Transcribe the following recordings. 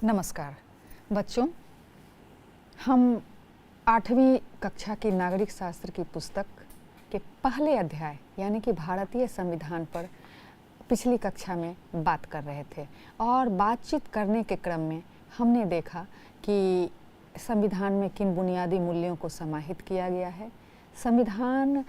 नमस्कार बच्चों, हम 8वीं कक्षा की नागरिक शास्त्र की पुस्तक के पहले अध्याय यानी कि भारतीय संविधान पर पिछली कक्षा में बात कर रहे थे और बातचीत करने के क्रम में हमने देखा कि संविधान में किन बुनियादी मूल्यों को समाहित किया गया है, संविधान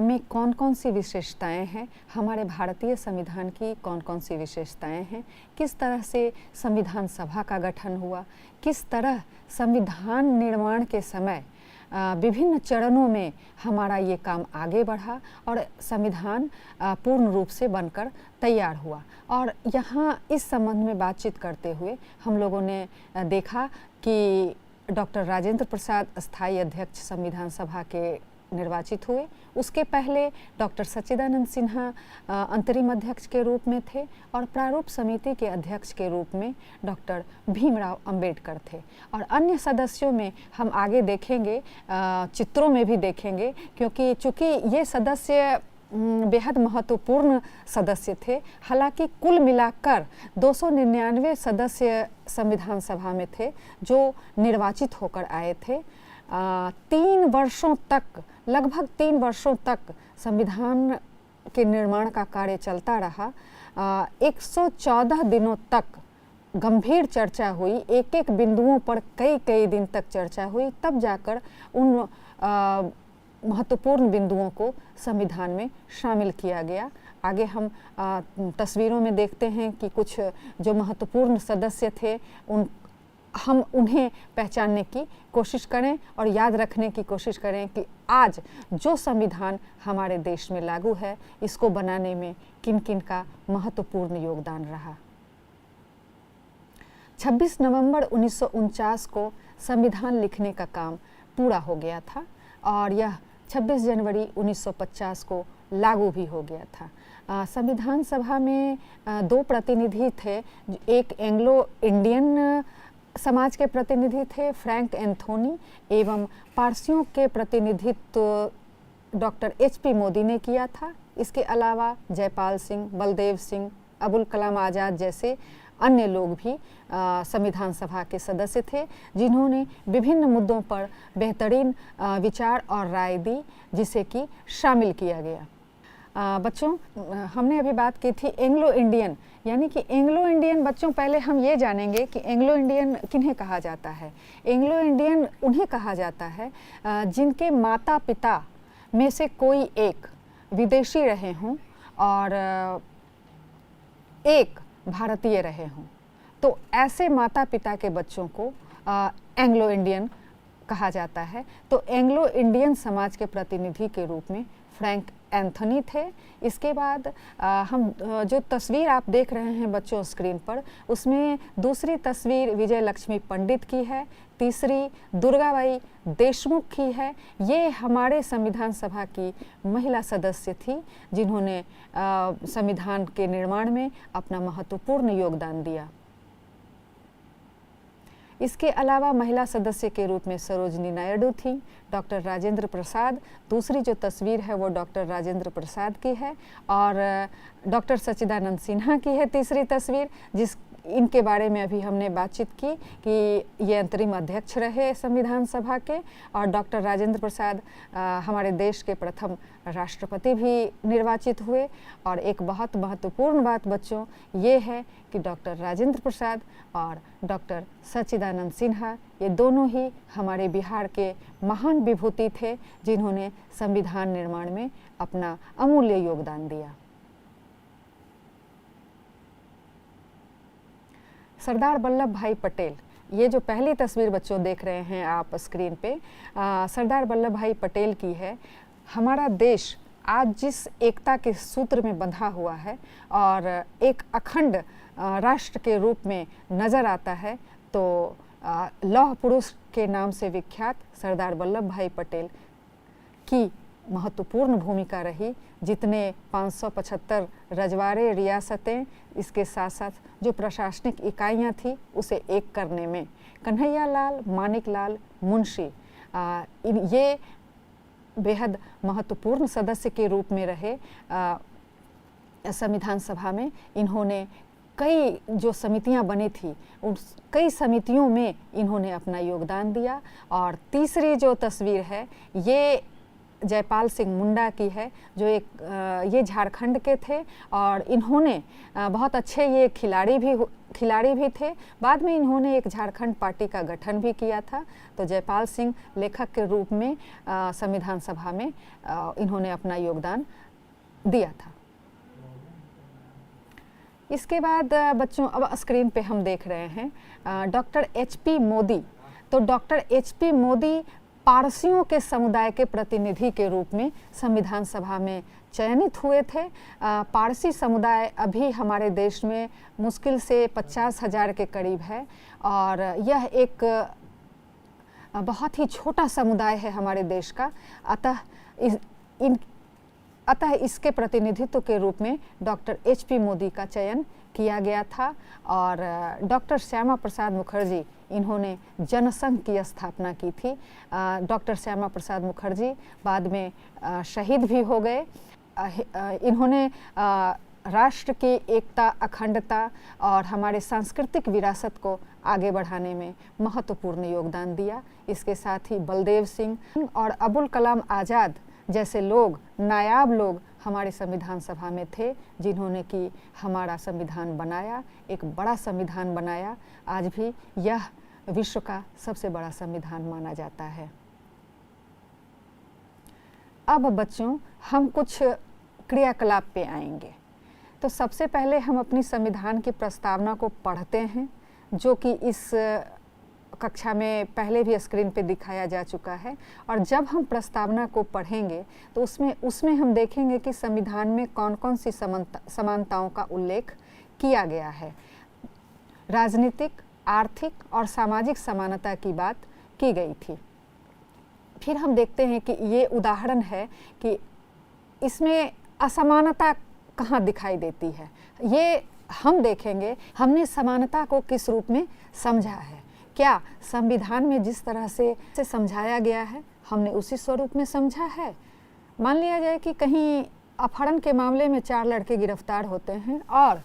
में कौन कौन सी विशेषताएं हैं, हमारे भारतीय संविधान की कौन कौन सी विशेषताएं हैं, किस तरह से संविधान सभा का गठन हुआ, किस तरह संविधान निर्माण के समय विभिन्न चरणों में हमारा ये काम आगे बढ़ा और संविधान पूर्ण रूप से बनकर तैयार हुआ। और यहाँ इस संबंध में बातचीत करते हुए हम लोगों ने देखा कि डॉक्टर राजेंद्र प्रसाद अस्थायी अध्यक्ष संविधान सभा के निर्वाचित हुए। उसके पहले डॉक्टर सच्चिदानंद सिन्हा अंतरिम अध्यक्ष के रूप में थे और प्रारूप समिति के अध्यक्ष के रूप में डॉक्टर भीमराव अंबेडकर थे। और अन्य सदस्यों में हम आगे देखेंगे, चित्रों में भी देखेंगे, क्योंकि चूँकि ये सदस्य बेहद महत्वपूर्ण सदस्य थे। हालांकि कुल मिलाकर 299 सदस्य संविधान सभा में थे जो निर्वाचित होकर आए थे। 3 वर्षों तक, लगभग 3 वर्षों तक संविधान के निर्माण का कार्य चलता रहा। 114 दिनों तक गंभीर चर्चा हुई, एक एक बिंदुओं पर कई कई दिन तक चर्चा हुई, तब जाकर उन महत्वपूर्ण बिंदुओं को संविधान में शामिल किया गया। आगे हम तस्वीरों में देखते हैं कि कुछ जो महत्वपूर्ण सदस्य थे हम उन्हें पहचानने की कोशिश करें और याद रखने की कोशिश करें कि आज जो संविधान हमारे देश में लागू है, इसको बनाने में किन किन का महत्वपूर्ण योगदान रहा। 26 नवंबर 1949 को संविधान लिखने का काम पूरा हो गया था और यह 26 जनवरी 1950 को लागू भी हो गया था। संविधान सभा में 2 प्रतिनिधि थे। एक एंग्लो इंडियन समाज के प्रतिनिधि थे फ्रैंक एंथोनी, एवं पारसियों के प्रतिनिधित्व डॉक्टर HP मोदी ने किया था। इसके अलावा जयपाल सिंह, बलदेव सिंह, अबुल कलाम आज़ाद जैसे अन्य लोग भी संविधान सभा के सदस्य थे, जिन्होंने विभिन्न मुद्दों पर बेहतरीन विचार और राय दी, जिसे कि शामिल किया गया। बच्चों, हमने अभी बात की थी एंग्लो इंडियन, यानी कि एंग्लो इंडियन। बच्चों, पहले हम ये जानेंगे कि एंग्लो इंडियन किन्हें कहा जाता है। एंग्लो इंडियन उन्हें कहा जाता है जिनके माता पिता में से कोई एक विदेशी रहे हों और एक भारतीय रहे हों, तो ऐसे माता पिता के बच्चों को एंग्लो इंडियन कहा जाता है। तो एंग्लो इंडियन समाज के प्रतिनिधि के रूप में फ्रैंक एंथोनी थे। इसके बाद हम जो तस्वीर आप देख रहे हैं बच्चों स्क्रीन पर, उसमें दूसरी तस्वीर विजय लक्ष्मी पंडित की है, तीसरी दुर्गाबाई देशमुख की है। ये हमारे संविधान सभा की महिला सदस्य थी जिन्होंने संविधान के निर्माण में अपना महत्वपूर्ण योगदान दिया। इसके अलावा महिला सदस्य के रूप में सरोजनी नायडू थी, डॉक्टर राजेंद्र प्रसाद, दूसरी जो तस्वीर है वो डॉक्टर राजेंद्र प्रसाद की है, और डॉक्टर सच्चिदानंद सिन्हा की है तीसरी तस्वीर, इनके बारे में अभी हमने बातचीत की कि ये अंतरिम अध्यक्ष रहे संविधान सभा के। और डॉक्टर राजेंद्र प्रसाद हमारे देश के प्रथम राष्ट्रपति भी निर्वाचित हुए। और एक बहुत महत्वपूर्ण बात बच्चों ये है कि डॉक्टर राजेंद्र प्रसाद और डॉक्टर सच्चिदानंद सिन्हा, ये दोनों ही हमारे बिहार के महान विभूति थे जिन्होंने संविधान निर्माण में अपना अमूल्य योगदान दिया। सरदार वल्लभ भाई पटेल, ये जो पहली तस्वीर बच्चों देख रहे हैं आप स्क्रीन पे, सरदार वल्लभ भाई पटेल की है। हमारा देश आज जिस एकता के सूत्र में बंधा हुआ है और एक अखंड राष्ट्र के रूप में नज़र आता है, तो लौह पुरुष के नाम से विख्यात सरदार वल्लभ भाई पटेल की महत्वपूर्ण भूमिका रही। जितने 575 रजवाड़े रियासतें, इसके साथ साथ जो प्रशासनिक इकाइयाँ थी उसे एक करने में कन्हैया लाल, मानिक लाल, मुंशी ये बेहद महत्वपूर्ण सदस्य के रूप में रहे संविधान सभा में। इन्होंने कई जो समितियां बनी थी उन कई समितियों में इन्होंने अपना योगदान दिया। और तीसरी जो तस्वीर है ये जयपाल सिंह मुंडा की है, जो ये झारखंड के थे और इन्होंने बहुत अच्छे ये खिलाड़ी भी थे। बाद में इन्होंने एक झारखंड पार्टी का गठन भी किया था। तो जयपाल सिंह लेखक के रूप में संविधान सभा में इन्होंने अपना योगदान दिया था। इसके बाद बच्चों अब स्क्रीन पे हम देख रहे हैं डॉक्टर एचपी मोदी। तो डॉक्टर एचपी मोदी पारसियों के समुदाय के प्रतिनिधि के रूप में संविधान सभा में चयनित हुए थे। पारसी समुदाय अभी हमारे देश में मुश्किल से 50,000 के करीब है और यह एक बहुत ही छोटा समुदाय है हमारे देश का। अतः इसके प्रतिनिधित्व के रूप में डॉक्टर एचपी मोदी का चयन किया गया था। और डॉक्टर श्यामा प्रसाद मुखर्जी इन्होंने जनसंघ की स्थापना की थी। डॉक्टर श्यामा प्रसाद मुखर्जी बाद में शहीद भी हो गए। इन्होंने राष्ट्र की एकता, अखंडता और हमारे सांस्कृतिक विरासत को आगे बढ़ाने में महत्वपूर्ण योगदान दिया। इसके साथ ही बलदेव सिंह और अबुल कलाम आज़ाद जैसे लोग, नायाब लोग हमारे संविधान सभा में थे, जिन्होंने कि हमारा संविधान बनाया, एक बड़ा संविधान बनाया। आज भी यह विश्व का सबसे बड़ा संविधान माना जाता है। अब बच्चों हम कुछ क्रियाकलाप पे आएंगे। तो सबसे पहले हम अपनी संविधान की प्रस्तावना को पढ़ते हैं, जो कि इस कक्षा में पहले भी स्क्रीन पे दिखाया जा चुका है। और जब हम प्रस्तावना को पढ़ेंगे तो उसमें हम देखेंगे कि संविधान में कौन कौन सी समानताओं का उल्लेख किया गया है। राजनीतिक, आर्थिक और सामाजिक समानता की बात की गई थी। फिर हम देखते हैं कि ये उदाहरण है कि इसमें असमानता कहाँ दिखाई देती है। ये हम देखेंगे हमने समानता को किस रूप में समझा है। क्या संविधान में जिस तरह से समझाया गया है हमने उसी स्वरूप में समझा है। मान लिया जाए कि कहीं अपहरण के मामले में 4 लड़के गिरफ्तार होते हैं और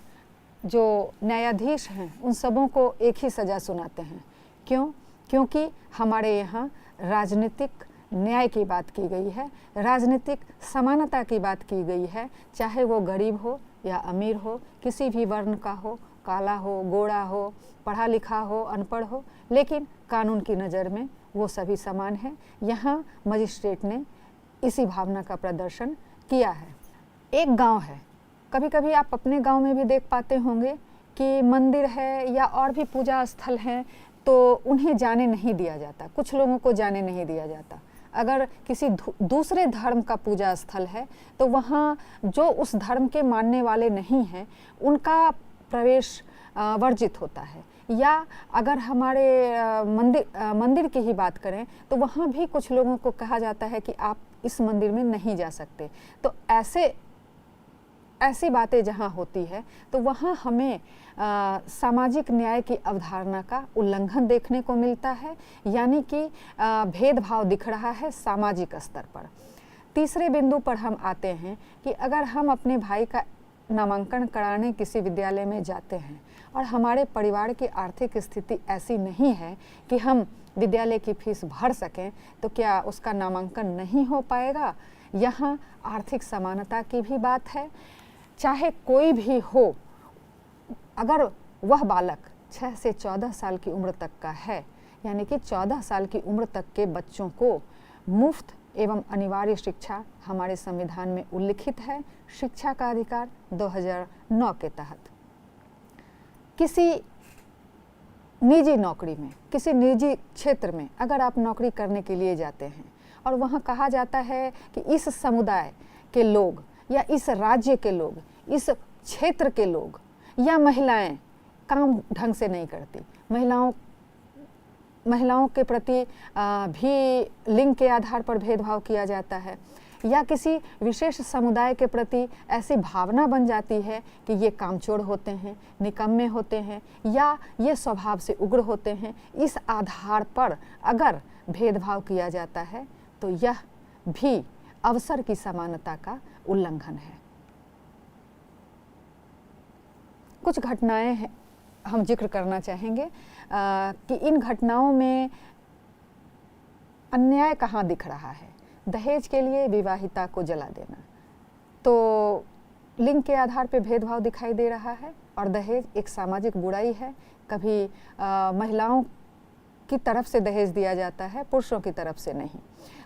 जो न्यायाधीश हैं उन सबों को एक ही सज़ा सुनाते हैं। क्यों? क्योंकि हमारे यहाँ राजनीतिक न्याय की बात की गई है, राजनीतिक समानता की बात की गई है। चाहे वो गरीब हो या अमीर हो, किसी भी वर्ण का हो, काला हो, गोरा हो, पढ़ा लिखा हो, अनपढ़ हो, लेकिन कानून की नज़र में वो सभी समान हैं। यहाँ मजिस्ट्रेट ने इसी भावना का प्रदर्शन किया है। एक गांव है, कभी कभी आप अपने गांव में भी देख पाते होंगे कि मंदिर है या और भी पूजा स्थल हैं तो उन्हें जाने नहीं दिया जाता, कुछ लोगों को जाने नहीं दिया जाता। अगर किसी दूसरे धर्म का पूजा स्थल है तो वहाँ जो उस धर्म के मानने वाले नहीं हैं उनका प्रवेश वर्जित होता है। या अगर हमारे मंदिर की ही बात करें तो वहाँ भी कुछ लोगों को कहा जाता है कि आप इस मंदिर में नहीं जा सकते। तो ऐसी बातें जहाँ होती है तो वहाँ हमें सामाजिक न्याय की अवधारणा का उल्लंघन देखने को मिलता है, यानी कि भेदभाव दिख रहा है सामाजिक स्तर पर। तीसरे बिंदु पर हम आते हैं कि अगर हम अपने भाई का नामांकन कराने किसी विद्यालय में जाते हैं और हमारे परिवार की आर्थिक स्थिति ऐसी नहीं है कि हम विद्यालय की फीस भर सकें, तो क्या उसका नामांकन नहीं हो पाएगा? यहाँ आर्थिक समानता की भी बात है। चाहे कोई भी हो, अगर वह बालक 6 से 14 साल की उम्र तक का है, यानी कि 14 साल की उम्र तक के बच्चों को मुफ्त एवं अनिवार्य शिक्षा हमारे संविधान में उल्लिखित है। शिक्षा का अधिकार 2009 के तहत किसी निजी नौकरी में, किसी निजी क्षेत्र में अगर आप नौकरी करने के लिए जाते हैं और वहाँ कहा जाता है कि इस समुदाय के लोग या इस राज्य के लोग, इस क्षेत्र के लोग या महिलाएं काम ढंग से नहीं करती, महिलाओं के प्रति भी लिंग के आधार पर भेदभाव किया जाता है, या किसी विशेष समुदाय के प्रति ऐसी भावना बन जाती है कि ये कामचोर होते हैं, निकम्मे होते हैं, या ये स्वभाव से उग्र होते हैं, इस आधार पर अगर भेदभाव किया जाता है तो यह भी अवसर की समानता का उल्लंघन है। कुछ घटनाएं हम जिक्र करना चाहेंगे कि इन घटनाओं में अन्याय कहाँ दिख रहा है। दहेज के लिए विवाहिता को जला देना, तो लिंग के आधार पर भेदभाव दिखाई दे रहा है और दहेज एक सामाजिक बुराई है। कभी महिलाओं की तरफ से दहेज दिया जाता है, पुरुषों की तरफ से नहीं।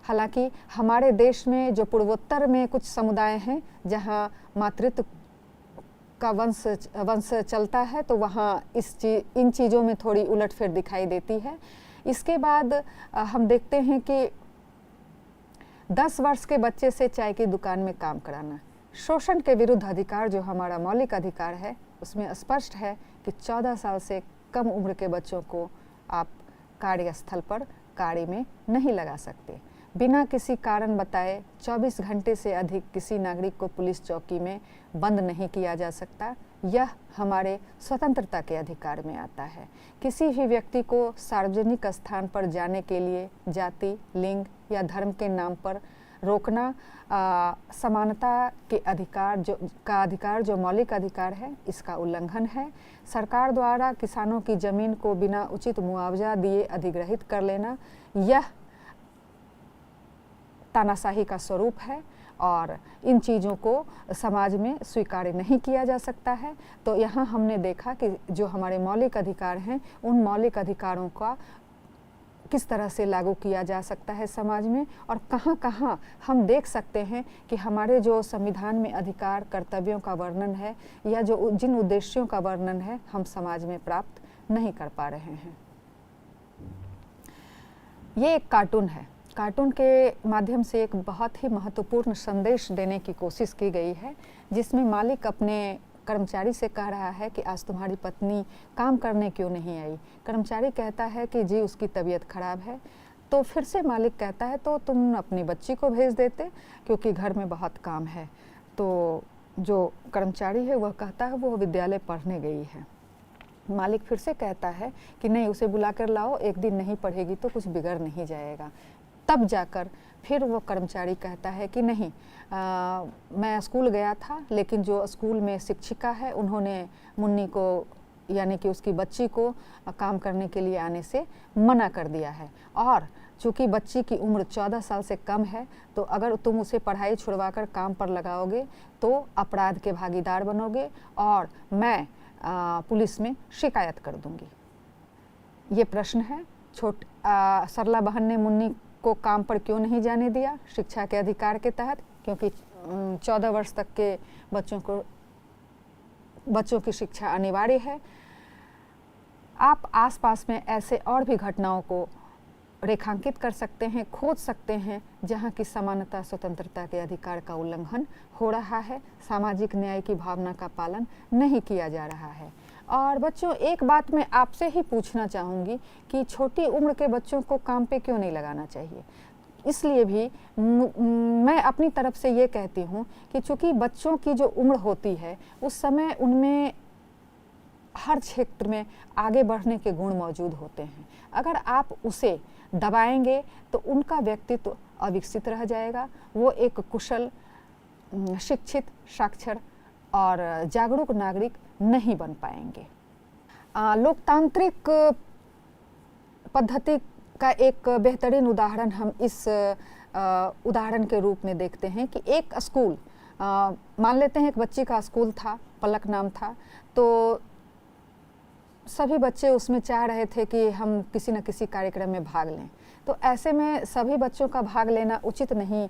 हालांकि हमारे देश में जो पूर्वोत्तर में कुछ समुदाय हैं जहां मातृत्व का वंश चलता है, तो वहाँ इन चीज़ों में थोड़ी उलटफेर दिखाई देती है। इसके बाद हम देखते हैं कि 10 वर्ष के बच्चे से चाय की दुकान में काम कराना, शोषण के विरुद्ध अधिकार जो हमारा मौलिक अधिकार है, उसमें स्पष्ट है कि 14 साल से कम उम्र के बच्चों को आप कार्यस्थल पर कार्य में नहीं लगा सकते। बिना किसी कारण बताए 24 घंटे से अधिक किसी नागरिक को पुलिस चौकी में बंद नहीं किया जा सकता। यह हमारे स्वतंत्रता के अधिकार में आता है। किसी भी व्यक्ति को सार्वजनिक स्थान पर जाने के लिए जाति, लिंग या धर्म के नाम पर रोकना समानता के अधिकार जो मौलिक अधिकार है, इसका उल्लंघन है। सरकार द्वारा किसानों की जमीन को बिना उचित मुआवजा दिए अधिग्रहित कर लेना, यह तानाशाही का स्वरूप है और इन चीज़ों को समाज में स्वीकार नहीं किया जा सकता है। तो यहाँ हमने देखा कि जो हमारे मौलिक अधिकार हैं, उन मौलिक अधिकारों का किस तरह से लागू किया जा सकता है समाज में, और कहाँ कहाँ हम देख सकते हैं कि हमारे जो संविधान में अधिकार कर्तव्यों का वर्णन है या जो जिन उद्देश्यों का वर्णन है, हम समाज में प्राप्त नहीं कर पा रहे हैं। ये एक कार्टून है। कार्टून के माध्यम से एक बहुत ही महत्वपूर्ण संदेश देने की कोशिश की गई है, जिसमें मालिक अपने कर्मचारी से कह रहा है कि आज तुम्हारी पत्नी काम करने क्यों नहीं आई। कर्मचारी कहता है कि जी उसकी तबीयत खराब है। तो फिर से मालिक कहता है तो तुम अपनी बच्ची को भेज देते क्योंकि घर में बहुत काम है। तो जो कर्मचारी है वह कहता है वो विद्यालय पढ़ने गई है। मालिक फिर से कहता है कि नहीं, उसे बुला कर लाओ, एक दिन नहीं पढ़ेगी तो कुछ बिगड़ नहीं जाएगा। तब जाकर फिर वो कर्मचारी कहता है कि नहीं, मैं स्कूल गया था, लेकिन जो स्कूल में शिक्षिका है उन्होंने मुन्नी को यानी कि उसकी बच्ची को काम करने के लिए आने से मना कर दिया है। और चूँकि बच्ची की उम्र 14 साल से कम है, तो अगर तुम उसे पढ़ाई छुड़वाकर काम पर लगाओगे तो अपराध के भागीदार बनोगे और मैं पुलिस में शिकायत कर दूंगी। ये प्रश्न है। सरला बहन ने मुन्नी को काम पर क्यों नहीं जाने दिया? शिक्षा के अधिकार के तहत, क्योंकि 14 वर्ष तक के बच्चों की शिक्षा अनिवार्य है। आप आसपास में ऐसे और भी घटनाओं को रेखांकित कर सकते हैं, खोज सकते हैं जहां की समानता स्वतंत्रता के अधिकार का उल्लंघन हो रहा है, सामाजिक न्याय की भावना का पालन नहीं किया जा रहा है। और बच्चों, एक बात मैं आपसे ही पूछना चाहूँगी कि छोटी उम्र के बच्चों को काम पे क्यों नहीं लगाना चाहिए? इसलिए भी मैं अपनी तरफ से ये कहती हूँ कि चूँकि बच्चों की जो उम्र होती है उस समय उनमें हर क्षेत्र में आगे बढ़ने के गुण मौजूद होते हैं। अगर आप उसे दबाएंगे तो उनका व्यक्तित्व अविकसित रह जाएगा। वो एक कुशल, शिक्षित, साक्षर और जागरूक नागरिक नहीं बन पाएंगे। लोकतांत्रिक पद्धति का एक बेहतरीन उदाहरण हम इस उदाहरण के रूप में देखते हैं कि एक स्कूल, मान लेते हैं एक बच्ची का स्कूल था, पलक नाम था, तो सभी बच्चे उसमें चाह रहे थे कि हम किसी न किसी कार्यक्रम में भाग लें। तो ऐसे में सभी बच्चों का भाग लेना उचित नहीं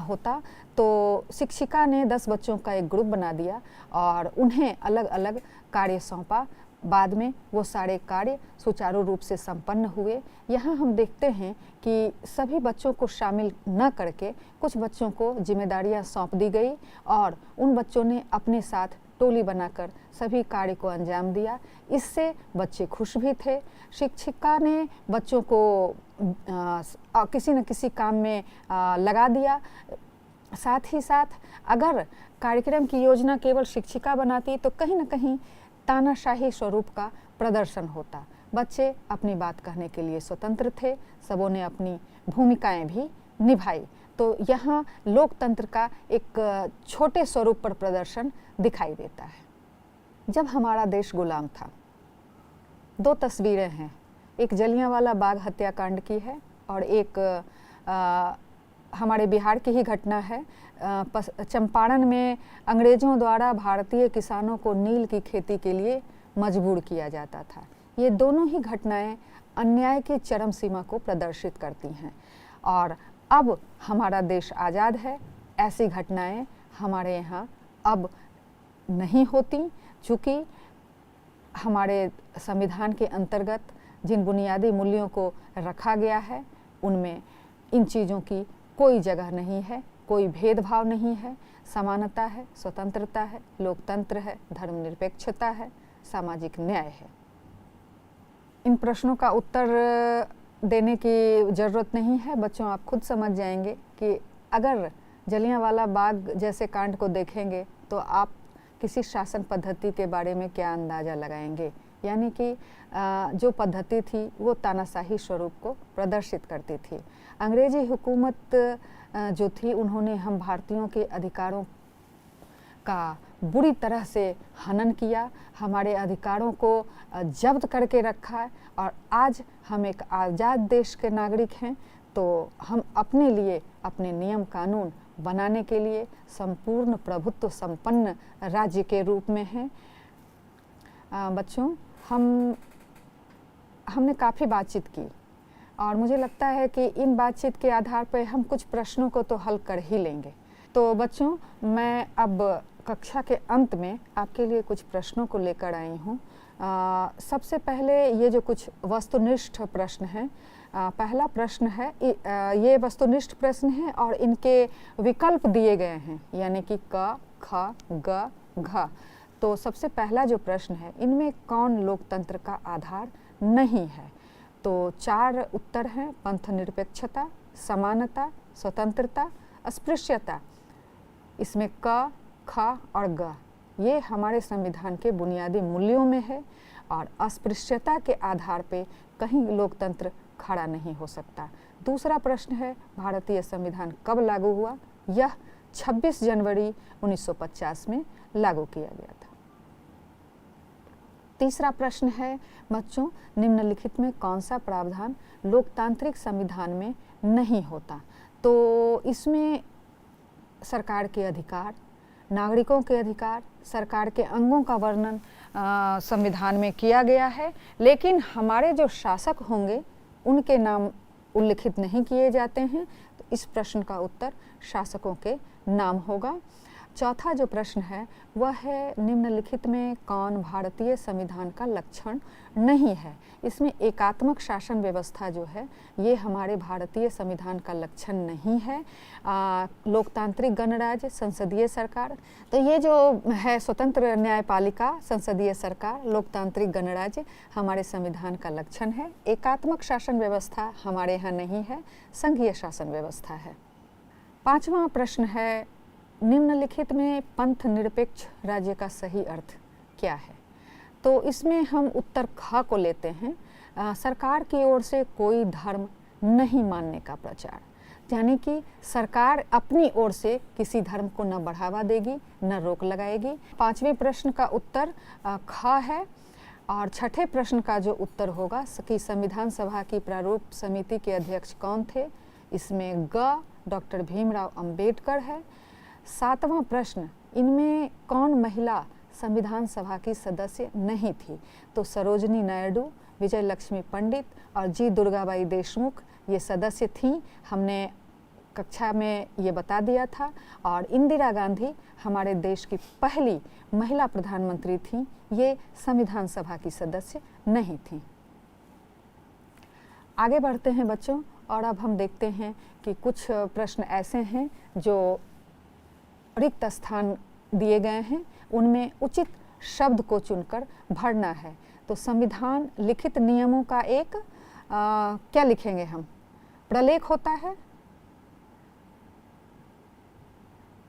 होता। तो शिक्षिका ने 10 बच्चों का एक ग्रुप बना दिया और उन्हें अलग अलग कार्य सौंपा। बाद में वो सारे कार्य सुचारू रूप से संपन्न हुए। यहाँ हम देखते हैं कि सभी बच्चों को शामिल न करके कुछ बच्चों को जिम्मेदारियाँ सौंप दी गई और उन बच्चों ने अपने साथ टोली बनाकर सभी कार्य को अंजाम दिया। इससे बच्चे खुश भी थे। शिक्षिका ने बच्चों को किसी न किसी काम में लगा दिया। साथ ही साथ अगर कार्यक्रम की योजना केवल शिक्षिका बनाती तो कहीं न कहीं तानाशाही स्वरूप का प्रदर्शन होता। बच्चे अपनी बात कहने के लिए स्वतंत्र थे, सबों ने अपनी भूमिकाएं भी निभाई। तो यहाँ लोकतंत्र का एक छोटे स्वरूप पर प्रदर्शन दिखाई देता है। जब हमारा देश गुलाम था। दो तस्वीरें हैं, एक जलियांवाला बाग हत्याकांड की है और एक हमारे बिहार की ही घटना है। चंपारण में अंग्रेज़ों द्वारा भारतीय किसानों को नील की खेती के लिए मजबूर किया जाता था। ये दोनों ही घटनाएं अन्याय की चरम सीमा को प्रदर्शित करती हैं और अब हमारा देश आज़ाद है, ऐसी घटनाएं हमारे यहाँ अब नहीं होती, चूँकि हमारे संविधान के अंतर्गत जिन बुनियादी मूल्यों को रखा गया है उनमें इन चीज़ों की कोई जगह नहीं है, कोई भेदभाव नहीं है। समानता है, स्वतंत्रता है, लोकतंत्र है, धर्मनिरपेक्षता है, सामाजिक न्याय है। इन प्रश्नों का उत्तर देने की ज़रूरत नहीं है बच्चों, आप खुद समझ जाएंगे कि अगर जलियांवाला बाग जैसे कांड को देखेंगे तो आप किसी शासन पद्धति के बारे में क्या अंदाज़ा लगाएंगे। यानी कि जो पद्धति थी वो तानाशाही स्वरूप को प्रदर्शित करती थी। अंग्रेजी हुकूमत जो थी उन्होंने हम भारतीयों के अधिकारों का बुरी तरह से हनन किया, हमारे अधिकारों को जब्त करके रखा है और आज हम एक आज़ाद देश के नागरिक हैं तो हम अपने लिए अपने नियम कानून बनाने के लिए संपूर्ण प्रभुत्व संपन्न राज्य के रूप में हैं। बच्चों, हमने काफ़ी बातचीत की और मुझे लगता है कि इन बातचीत के आधार पर हम कुछ प्रश्नों को तो हल कर ही लेंगे। तो बच्चों, मैं अब कक्षा के अंत में आपके लिए कुछ प्रश्नों को लेकर आई हूँ। सबसे पहले ये जो कुछ वस्तुनिष्ठ प्रश्न हैं, पहला प्रश्न है, ये वस्तुनिष्ठ प्रश्न है और इनके विकल्प दिए गए हैं, यानी कि क, ख, ग, घ। तो सबसे पहला जो प्रश्न है, इनमें कौन लोकतंत्र का आधार नहीं है? तो 4 उत्तर हैं, पंथ निरपेक्षता, समानता, स्वतंत्रता, अस्पृश्यता। इसमें क, ख और ग ये हमारे संविधान के बुनियादी मूल्यों में है और अस्पृश्यता के आधार पे कहीं लोकतंत्र खड़ा नहीं हो सकता। दूसरा प्रश्न है, भारतीय संविधान कब लागू हुआ? यह 26 जनवरी 1950 में लागू किया गया था। तीसरा प्रश्न है बच्चों, निम्नलिखित में कौन सा प्रावधान लोकतांत्रिक संविधान में नहीं होता? तो इसमें सरकार के अधिकार, नागरिकों के अधिकार, सरकार के अंगों का वर्णन संविधान में किया गया है, लेकिन हमारे जो शासक होंगे उनके नाम उल्लिखित नहीं किए जाते हैं। तो इस प्रश्न का उत्तर शासकों के नाम होगा। चौथा जो प्रश्न है वह है, निम्नलिखित में कौन भारतीय संविधान का लक्षण नहीं है? इसमें एकात्मक शासन व्यवस्था जो है ये हमारे भारतीय संविधान का लक्षण नहीं है। लोकतांत्रिक गणराज्य, संसदीय सरकार, तो ये जो है स्वतंत्र न्यायपालिका, संसदीय सरकार, लोकतांत्रिक गणराज्य हमारे संविधान का लक्षण है। एकात्मक शासन व्यवस्था हमारे यहाँ नहीं है, संघीय शासन व्यवस्था है। पांचवा प्रश्न है, निम्नलिखित में पंथ निरपेक्ष राज्य का सही अर्थ क्या है? तो इसमें हम उत्तर ख को लेते हैं। सरकार की ओर से कोई धर्म नहीं मानने का प्रचार, यानी कि सरकार अपनी ओर से किसी धर्म को न बढ़ावा देगी न रोक लगाएगी। पांचवें प्रश्न का उत्तर ख है और छठे प्रश्न का जो उत्तर होगा कि संविधान सभा की प्रारूप समिति के अध्यक्ष कौन थे? इसमें ग डॉक्टर भीमराव अंबेडकर है। सातवां प्रश्न, इनमें कौन महिला संविधान सभा की सदस्य नहीं थी? तो सरोजनी नायडू, विजय लक्ष्मी पंडित और जी दुर्गाबाई देशमुख ये सदस्य थीं। हमने कक्षा में ये बता दिया था। और इंदिरा गांधी हमारे देश की पहली महिला प्रधानमंत्री थीं, ये संविधान सभा की सदस्य नहीं थीं। आगे बढ़ते हैं बच्चों और अब हम देखते हैं कि कुछ प्रश्न ऐसे हैं जो रिक्त स्थान दिए गए हैं, उनमें उचित शब्द को चुनकर भरना है। तो संविधान लिखित नियमों का एक क्या लिखेंगे हम? प्रलेख होता है।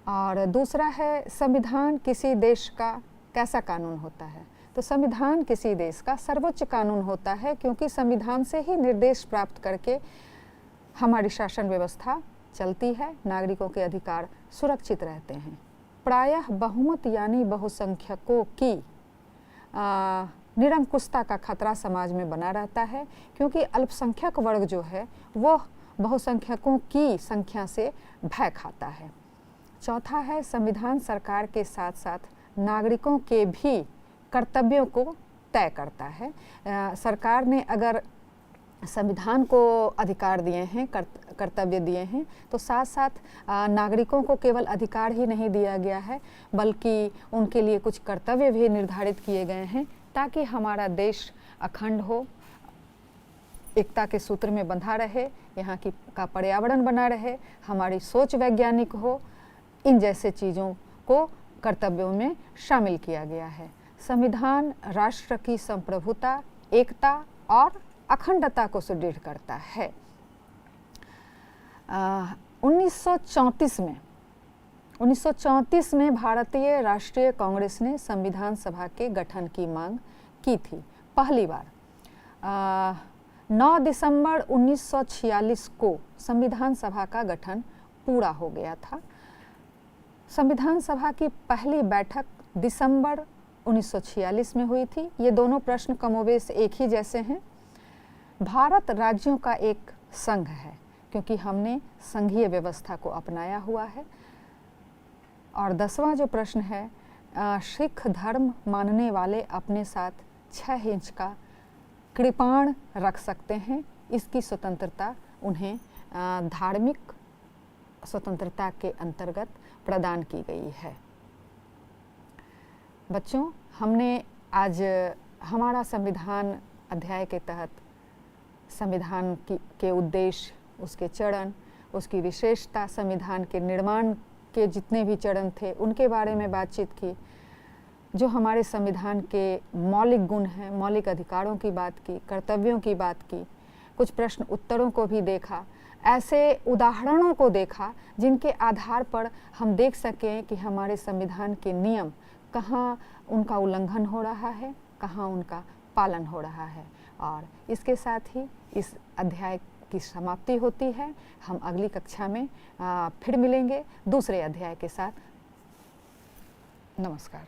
और दूसरा है, संविधान किसी देश का कैसा कानून होता है? तो संविधान किसी देश का सर्वोच्च कानून होता है, क्योंकि संविधान से ही निर्देश प्राप्त करके हमारी शासन व्यवस्था चलती है, नागरिकों के अधिकार सुरक्षित रहते हैं। प्रायः बहुमत यानी बहुसंख्यकों की निरंकुशता का खतरा समाज में बना रहता है, क्योंकि अल्पसंख्यक वर्ग जो है वो बहुसंख्यकों की संख्या से भय खाता है। चौथा है, संविधान सरकार के साथ साथ नागरिकों के भी कर्तव्यों को तय करता है। सरकार ने अगर संविधान को अधिकार दिए हैं, कर्तव्य दिए हैं, तो साथ साथ नागरिकों को केवल अधिकार ही नहीं दिया गया है, बल्कि उनके लिए कुछ कर्तव्य भी निर्धारित किए गए हैं, ताकि हमारा देश अखंड हो, एकता के सूत्र में बंधा रहे, यहाँ की का पर्यावरण बना रहे, हमारी सोच वैज्ञानिक हो। इन जैसे चीज़ों को कर्तव्यों में शामिल किया गया है। संविधान राष्ट्र की संप्रभुता, एकता और अखंडता को सुदृढ़ करता है। 1934 में भारतीय राष्ट्रीय कांग्रेस ने संविधान सभा के गठन की मांग की थी पहली बार। 9 दिसंबर 1946 को संविधान सभा का गठन पूरा हो गया था। संविधान सभा की पहली बैठक दिसंबर 1946 में हुई थी। ये दोनों प्रश्न कमोबेश एक ही जैसे हैं। भारत राज्यों का एक संघ है, क्योंकि हमने संघीय व्यवस्था को अपनाया हुआ है। और 10वां जो प्रश्न है, सिख धर्म मानने वाले अपने साथ 6 इंच का कृपाण रख सकते हैं। इसकी स्वतंत्रता उन्हें धार्मिक स्वतंत्रता के अंतर्गत प्रदान की गई है। बच्चों, हमने आज हमारा संविधान अध्याय के तहत संविधान के उद्देश्य, उसके चरण, उसकी विशेषता, संविधान के निर्माण के जितने भी चरण थे उनके बारे में बातचीत की। जो हमारे संविधान के मौलिक गुण हैं, मौलिक अधिकारों की बात की, कर्तव्यों की बात की, कुछ प्रश्न उत्तरों को भी देखा, ऐसे उदाहरणों को देखा जिनके आधार पर हम देख सकें कि हमारे संविधान के नियम कहाँ उनका उल्लंघन हो रहा है, कहाँ उनका पालन हो रहा है। और इसके साथ ही इस अध्याय की समाप्ति होती है। हम अगली कक्षा में फिर मिलेंगे दूसरे अध्याय के साथ। नमस्कार।